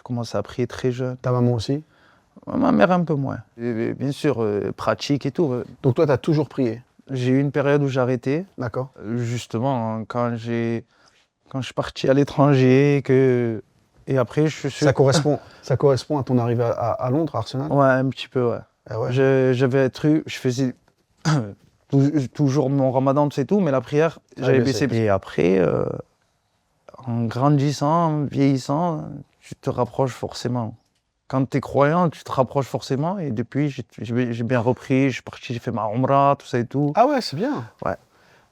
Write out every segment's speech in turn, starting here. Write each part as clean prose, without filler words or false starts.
commencé à prier très jeune. Ta maman aussi? Ma mère un peu moins. Et bien sûr, pratique et tout. Donc toi, tu as toujours prié? J'ai eu une période où j'ai arrêté. D'accord. Justement, hein, quand je suis parti à l'étranger, et après je suis... Ça correspond à ton arrivée à Londres, à Arsenal? Ouais, un petit peu, ouais. Ah ouais. Je faisais toujours mon ramadan, c'est tout, mais la prière, j'avais baissé. Et après, en grandissant, en vieillissant, tu te rapproches forcément. Quand tu es croyant, tu te rapproches forcément. Et depuis, j'ai bien repris, je suis parti, j'ai fait ma umrah, tout ça et tout. Ah ouais, c'est bien. Ouais.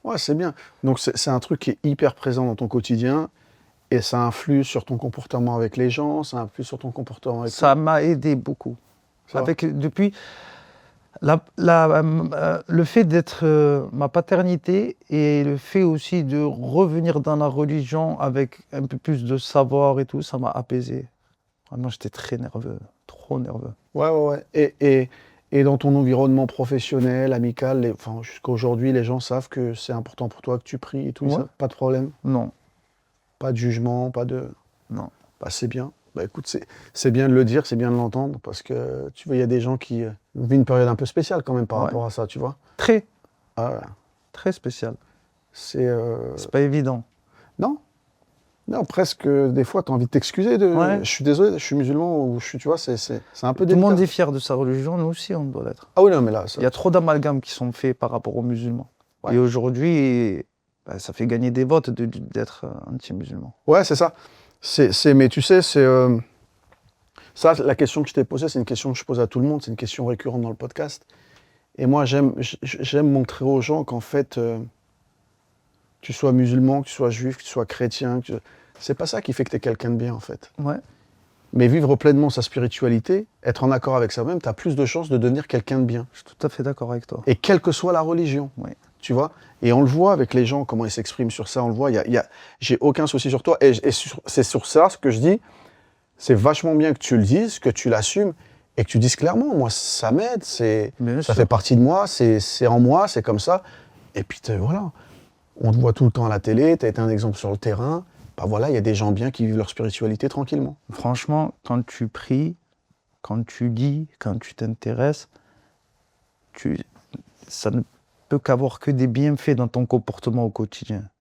Ouais, c'est bien. Donc c'est un truc qui est hyper présent dans ton quotidien et ça influe sur ton comportement avec les gens, ça influe sur ton comportement avec Ça m'a aidé beaucoup. Depuis, le fait d'être ma paternité et le fait aussi de revenir dans la religion avec un peu plus de savoir et tout, ça m'a apaisé. Vraiment, j'étais très nerveux, trop nerveux. Ouais. Et dans ton environnement professionnel, amical, enfin, jusqu'à aujourd'hui, les gens savent que c'est important pour toi que tu pries et tout, Ouais. ça? Pas de problème? Non. Pas de jugement, pas de... Non. Bah, c'est bien. Bah, écoute, c'est bien de le dire, c'est bien de l'entendre, parce que, tu vois, il y a des gens qui vivent une période un peu spéciale quand même par rapport à ça, tu vois? Très. Ah ouais. Très spécial. C'est pas évident. Non. Non, presque, des fois, tu as envie de t'excuser de... Ouais. Je suis désolé, je suis musulman, ou tu vois, c'est un peu Tout le délicat. monde est fier de sa religion, nous aussi, on doit l'être. Ah oui, non, mais là... Il y a trop d'amalgames qui sont faits par rapport aux musulmans. Ouais. Et aujourd'hui, ça fait gagner des votes d'être anti-musulman. Ouais, c'est ça. Mais tu sais, ça, la question que je t'ai posée, c'est une question que je pose à tout le monde, c'est une question récurrente dans le podcast. Et moi, j'aime montrer aux gens qu'en fait, tu sois musulman, que tu sois juif, que tu sois chrétien, c'est pas ça qui fait que tu es quelqu'un de bien, en fait. Ouais. Mais vivre pleinement sa spiritualité, être en accord avec soi-même, tu as plus de chances de devenir quelqu'un de bien. Je suis tout à fait d'accord avec toi. Et quelle que soit la religion, Ouais. tu vois. Et on le voit avec les gens, comment ils s'expriment sur ça, on le voit. J'ai aucun souci sur toi. Et c'est sur ça ce que je dis. C'est vachement bien que tu le dises, que tu l'assumes et que tu dises clairement, moi, ça m'aide, ça fait partie de moi, c'est en moi, c'est comme ça. Et puis, voilà, on te voit tout le temps à la télé, tu as été un exemple sur le terrain. Bah voilà, il y a des gens bien qui vivent leur spiritualité tranquillement. Franchement, quand tu pries, quand tu lis, quand tu t'intéresses, ça ne peut qu'avoir que des bienfaits dans ton comportement au quotidien.